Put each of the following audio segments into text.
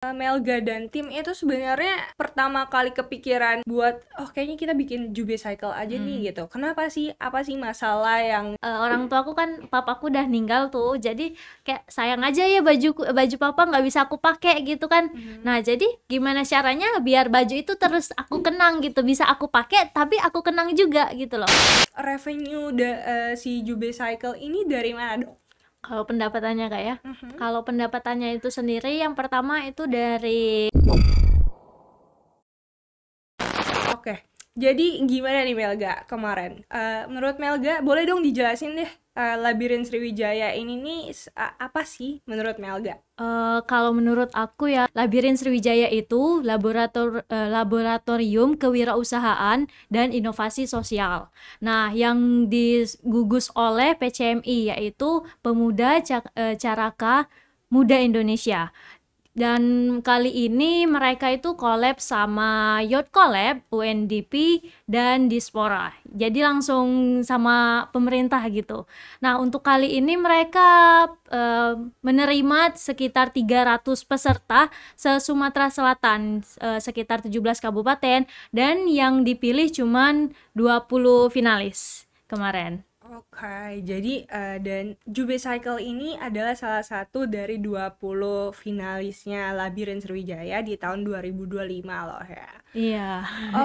Melga dan tim itu sebenarnya pertama kali kepikiran buat kayaknya kita bikin Jube Cycle aja nih gitu. Kenapa sih? Apa sih masalah yang Orang tua aku kan papaku udah meninggal tuh, jadi kayak sayang aja ya baju papa nggak bisa aku pakai gitu kan. Nah jadi gimana caranya biar baju itu terus aku kenang gitu, bisa aku pakai tapi aku kenang juga gitu loh. revenue si Jube Cycle ini dari mana dong? Kalau pendapatannya kak ya, kalau pendapatannya itu sendiri yang pertama itu dari Oke, jadi gimana nih Melga kemarin? Menurut Melga, boleh dong dijelasin deh Labirin Sriwijaya ini nih apa sih menurut Melga? Kalau menurut aku ya, Labirin Sriwijaya itu laboratorium kewirausahaan dan inovasi sosial. Nah, yang digugus oleh PCMI yaitu Caraka Muda Indonesia. Dan kali ini mereka itu collab sama Yacht Collab, UNDP, dan Dispora. Jadi langsung sama pemerintah gitu. Nah, untuk kali ini mereka menerima sekitar 300 peserta se-Sumatera Selatan, sekitar 17 kabupaten, dan yang dipilih cuman 20 finalis kemarin. Oke, jadi dan Jube Cycle ini adalah salah satu dari 20 finalisnya Labirin Sriwijaya di tahun 2025 loh ya. Iya.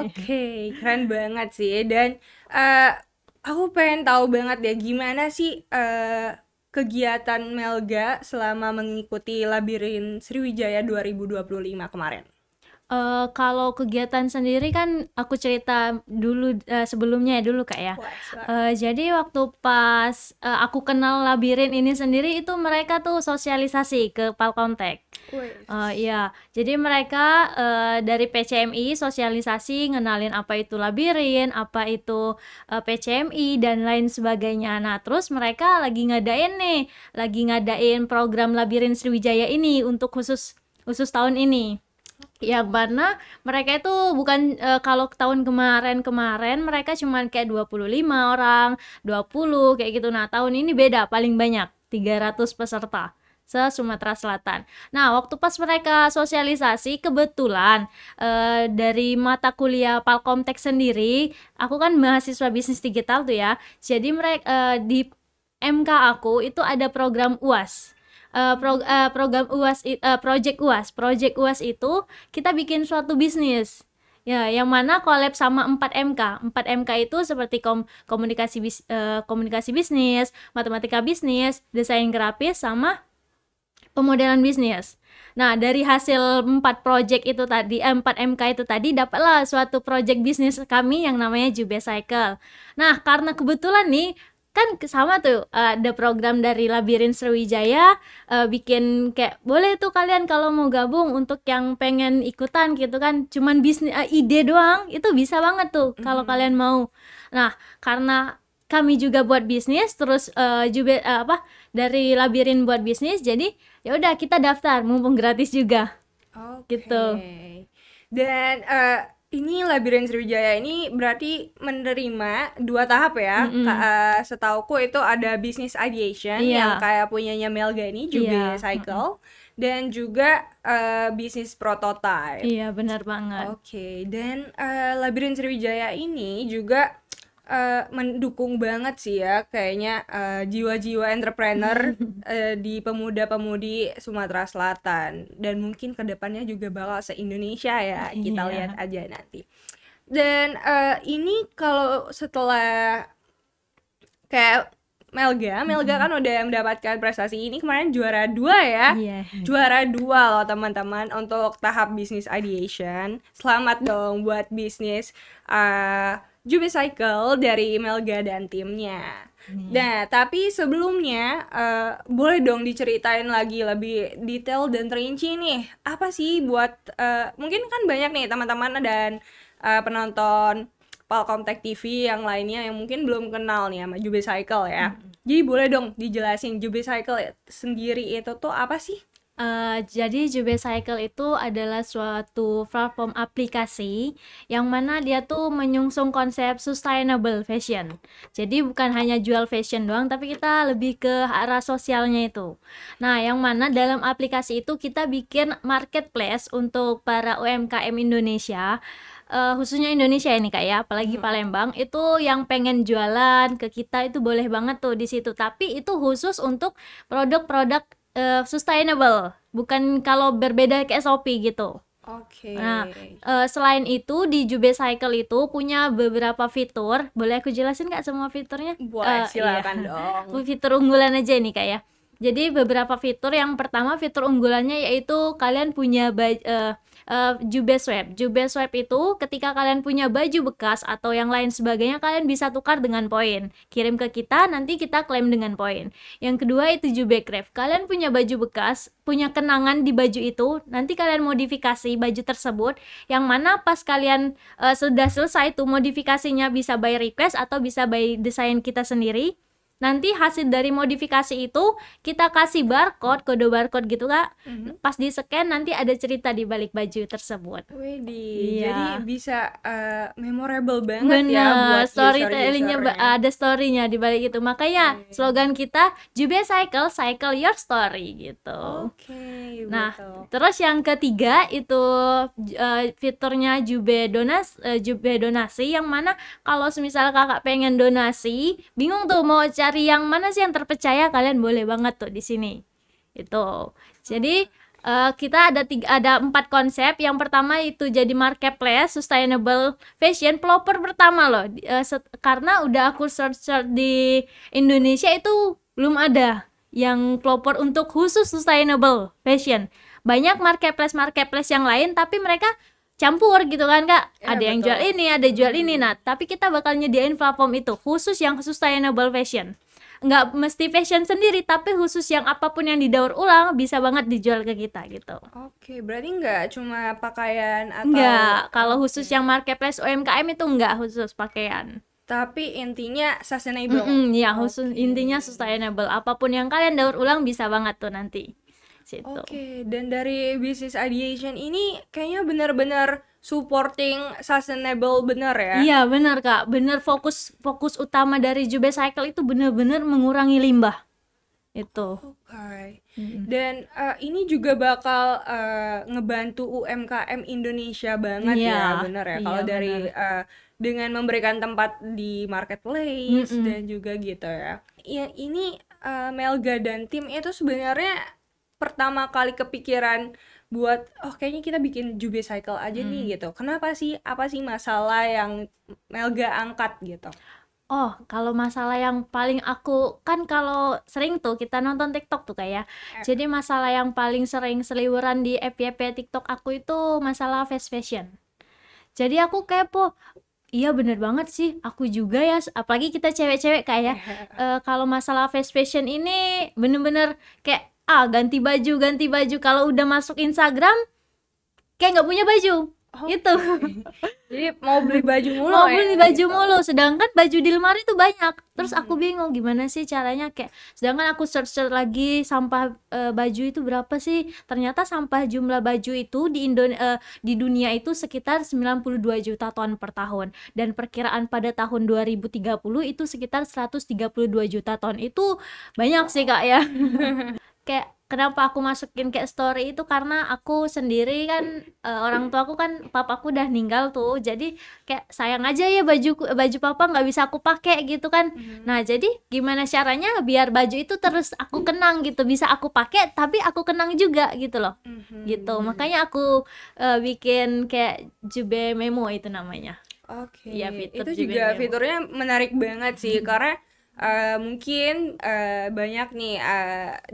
Oke, keren banget sih. Dan eh, aku pengen tahu banget ya gimana sih kegiatan Melga selama mengikuti Labirin Sriwijaya 2025 kemarin. Kalau kegiatan sendiri kan aku cerita dulu, sebelumnya ya dulu Kak ya. Wah, silakan. Jadi waktu pas aku kenal Labirin ini sendiri itu mereka tuh sosialisasi ke Palkomtek. Wes. Iya, jadi mereka dari PCMI sosialisasi ngenalin apa itu Labirin, apa itu PCMI dan lain sebagainya. Nah, terus mereka lagi ngadain program Labirin Sriwijaya ini untuk khusus tahun ini. Yang mana mereka itu bukan kalau tahun kemarin mereka cuman kayak 25 orang, 20 kayak gitu. Nah, tahun ini beda, paling banyak 300 peserta se-Sumatera Selatan. Nah, waktu pas mereka sosialisasi kebetulan dari mata kuliah Palkomtek sendiri, aku kan mahasiswa bisnis digital tuh ya. Jadi mereka di MK aku itu ada program UAS. Program UAS, project UAS itu kita bikin suatu bisnis. Ya, yang mana collab sama 4MK. 4MK itu seperti komunikasi bisnis, matematika bisnis, desain grafis sama pemodelan bisnis. Nah, dari hasil 4 MK itu tadi dapatlah suatu project bisnis kami yang namanya Jube Cycle. Nah, karena kebetulan nih kan sama tuh ada program dari Labirin Sriwijaya bikin kayak boleh tuh kalian kalau mau gabung untuk yang pengen ikutan gitu kan cuman bisnis ide doang itu bisa banget tuh kalau kalian mau. Nah, karena kami juga buat bisnis terus juga dari Labirin buat bisnis jadi ya udah kita daftar mumpung gratis juga Oke. gitu. Dan ini Labirin Sriwijaya ini berarti menerima 2 tahap ya. Mm-mm. Setauku itu ada bisnis ideation yang Iya, kayak punyanya Melga ini, Jube iya, mm-mm. Cycle, dan juga bisnis prototype. Iya benar banget. Oke, dan Labirin Sriwijaya ini juga mendukung banget sih ya kayaknya jiwa-jiwa entrepreneur di pemuda-pemudi Sumatera Selatan dan mungkin kedepannya juga bakal se-Indonesia ya kita lihat Iya. aja nanti. Dan ini kalau setelah kayak Melga Mm-mm. kan udah mendapatkan prestasi ini kemarin juara 2 ya. Iya. Juara 2 loh teman-teman untuk tahap bisnis ideation. Selamat dong buat bisnis Jube Cycle dari Melga dan timnya. Nih. Nah, tapi sebelumnya boleh dong diceritain lagi lebih detail dan terinci nih. Apa sih buat mungkin kan banyak nih teman-teman dan penonton Palkomtek TV yang lainnya yang mungkin belum kenal nih sama Jube Cycle ya. Mm-mm. Jadi boleh dong dijelasin Jube Cycle sendiri itu tuh apa sih? Jadi Jube Cycle itu adalah suatu platform aplikasi yang mana dia tuh menyungsung konsep sustainable fashion. Jadi bukan hanya jual fashion doang, tapi kita lebih ke arah sosialnya itu. Nah, yang mana dalam aplikasi itu kita bikin marketplace untuk para UMKM Indonesia, khususnya Indonesia ini Kak ya, apalagi Palembang, itu yang pengen jualan ke kita itu boleh banget tuh di situ. Tapi itu khusus untuk produk-produk sustainable, bukan kalau berbeda ke SOP gitu. Oke. Nah, selain itu di Jube Cycle itu punya beberapa fitur. Boleh aku jelasin nggak semua fiturnya? Boleh, Iya. silakan dong. Fitur unggulan aja ini Kak ya. Jadi beberapa fitur, yang pertama fitur unggulannya yaitu kalian punya Jube Swap. Jube Swap itu ketika kalian punya baju bekas atau yang lain sebagainya, kalian bisa tukar dengan poin. Kirim ke kita, nanti kita klaim dengan poin. Yang kedua itu Jube Craft. Kalian punya baju bekas, punya kenangan di baju itu, nanti kalian modifikasi baju tersebut, yang mana pas kalian sudah selesai tuh modifikasinya, bisa by request atau bisa by desain kita sendiri. Nanti hasil dari modifikasi itu kita kasih barcode, kode barcode gitu Kak. Pas di scan nanti ada cerita di balik baju tersebut. Widih, Iya. jadi bisa memorable banget ya Bener, buat storytellingnya user-usernya. ada storynya di balik itu. Makanya slogan kita Jube Cycle, Cycle Your Story gitu. Oke, Nah, betul. terus yang ketiga itu fiturnya Jube donasi, yang mana kalau misal kakak pengen donasi, bingung tuh mau cari yang mana sih yang terpercaya, kalian boleh banget tuh di sini. Itu. Jadi kita ada 4 konsep. Yang pertama itu jadi marketplace sustainable fashion, pelopor pertama loh. Karena udah aku search di Indonesia itu belum ada yang pelopor untuk khusus sustainable fashion. Banyak marketplace yang lain tapi mereka campur gitu kan Kak. Ya, Ada yang betul. jual ini, ada jual ini. Nah, tapi kita bakal nyediain platform itu khusus yang sustainable fashion. Nggak mesti fashion sendiri, tapi khusus yang apapun yang didaur ulang bisa banget dijual ke kita gitu. Oke, berarti nggak cuma pakaian atau Enggak, kalau khusus yang marketplace UMKM itu enggak khusus pakaian. tapi intinya sustainable. Ya khusus intinya sustainable. Apapun yang kalian daur ulang bisa banget tuh nanti. Situ. Oke, dan dari Business Ideation ini kayaknya benar-benar supporting sustainable bener ya. Iya benar Kak, benar, fokus utama dari Jube Cycle itu benar-benar mengurangi limbah. Itu. Oke. Dan ini juga bakal ngebantu UMKM Indonesia banget Iya, ya, bener ya. iya, Kalau dari dengan memberikan tempat di marketplace dan juga gitu ya. Ya ini Melga dan tim itu sebenarnya pertama kali kepikiran buat kayaknya kita bikin Jube Cycle aja nih gitu. Kenapa sih? Apa sih masalah yang Melga angkat gitu? Oh, kalau masalah yang paling aku kan kalau sering tuh kita nonton TikTok tuh kayak. Jadi masalah yang paling sering seliweran di FYP TikTok aku itu masalah fast fashion. Jadi aku kepo. Iya bener banget sih, aku juga ya, apalagi kita cewek-cewek kayak kalau masalah fast fashion ini bener-bener kayak ganti baju, kalau udah masuk Instagram kayak nggak punya baju. Itu. Jadi mau beli baju mulu Mau ya, beli baju gitu. mulu, sedangkan baju di lemari tuh banyak. Terus aku bingung gimana sih caranya, kayak sedangkan aku search lagi sampah baju itu berapa sih? Ternyata sampah jumlah baju itu di dunia itu sekitar 92 juta ton per tahun, dan perkiraan pada tahun 2030 itu sekitar 132 juta ton. Itu banyak sih Kak ya. Kayak kenapa aku masukin kayak story itu karena aku sendiri kan orang tua aku kan papaku udah meninggal tuh, jadi kayak sayang aja ya baju papa nggak bisa aku pakai gitu kan. Nah jadi gimana caranya biar baju itu terus aku kenang gitu, bisa aku pakai tapi aku kenang juga gitu loh. Gitu makanya aku bikin kayak Jube Memo itu namanya. Oke, Iya, fitur itu Jube juga Memo. fiturnya menarik banget sih karena mungkin banyak nih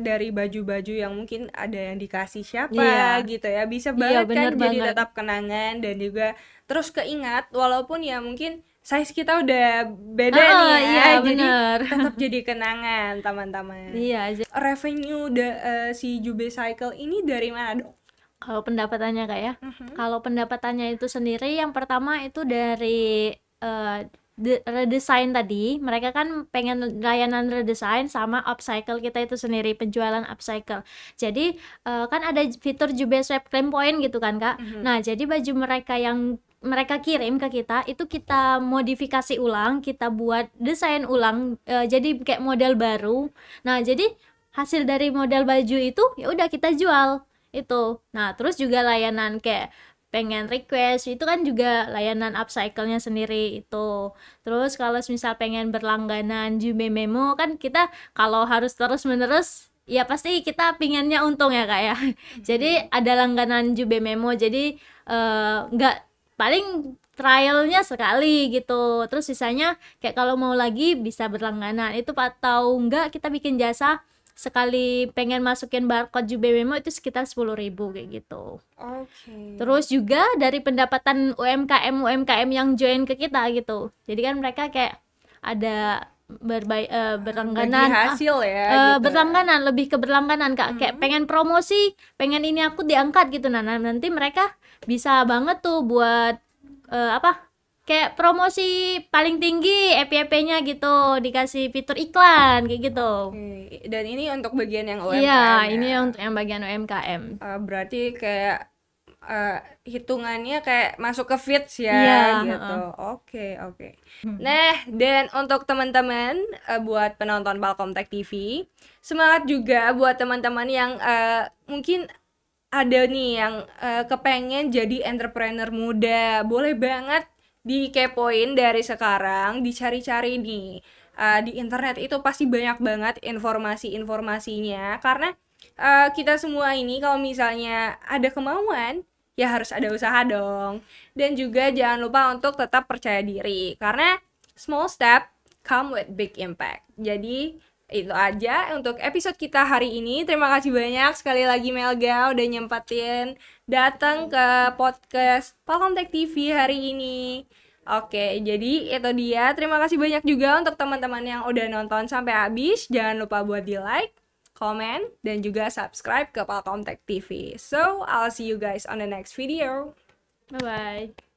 dari baju-baju yang mungkin ada yang dikasih siapa Iya. gitu ya, bisa Iya, banget kan bener jadi banget. tetap kenangan dan juga terus keingat walaupun ya mungkin size kita udah beda nih ya, Iya jadi bener. tetap jadi kenangan teman-teman. Iya. Revenue si Jube Cycle ini dari mana dong? Kalau pendapatannya Kak ya, kalau pendapatannya itu sendiri yang pertama itu dari redesign tadi, mereka kan pengen layanan redesign sama upcycle kita itu sendiri, penjualan upcycle. Jadi kan ada fitur Jube Swap Claim Point gitu kan Kak. Nah jadi baju mereka yang mereka kirim ke kita itu kita modifikasi ulang, kita buat desain ulang, jadi kayak model baru. Nah jadi hasil dari model baju itu ya udah kita jual itu. Nah terus juga layanan kayak pengen request itu kan juga layanan upcycle-nya sendiri itu. Terus kalau misal pengen berlangganan Jube Memo kan kita kalau harus terus-menerus ya pasti kita pinginnya untung ya Kak ya. Jadi ada langganan Jube Memo, jadi nggak, paling trialnya sekali gitu. Terus sisanya kayak kalau mau lagi bisa berlangganan itu, atau enggak kita bikin jasa sekali pengen masukin barcode Jube Memo itu sekitar 10.000 kayak gitu. Oke. Terus juga dari pendapatan UMKM yang join ke kita gitu. Jadi kan mereka kayak ada berlangganan, Bagi hasil ya gitu. berlangganan, lebih ke berlangganan Kak. Kayak pengen promosi, pengen ini aku diangkat gitu. Nah, nanti mereka bisa banget tuh buat kayak promosi paling tinggi FYP-nya gitu, dikasih fitur iklan kayak gitu. Oke. Dan ini untuk bagian yang UMKM Iya, ya? ini untuk yang bagian UMKM. Berarti kayak hitungannya kayak masuk ke feeds ya Iya, gitu. Oke. Nah, dan untuk teman-teman buat penonton Palkom Tech TV, semangat juga buat teman-teman yang mungkin ada nih yang kepengen jadi entrepreneur muda. Boleh banget dikepoin dari sekarang, dicari-cari nih. Di internet itu pasti banyak banget informasi-informasinya, karena kita semua ini kalau misalnya ada kemauan ya harus ada usaha dong. Dan juga jangan lupa untuk tetap percaya diri, karena small step come with big impact. Jadi itu aja untuk episode kita hari ini. Terima kasih banyak sekali lagi Melga udah nyempetin datang ke podcast Palkom Tech TV hari ini. Oke, jadi itu dia. Terima kasih banyak juga untuk teman-teman yang udah nonton sampai habis. Jangan lupa buat di like, comment, dan juga subscribe ke Palkom Tech TV. So, I'll see you guys on the next video. Bye-bye.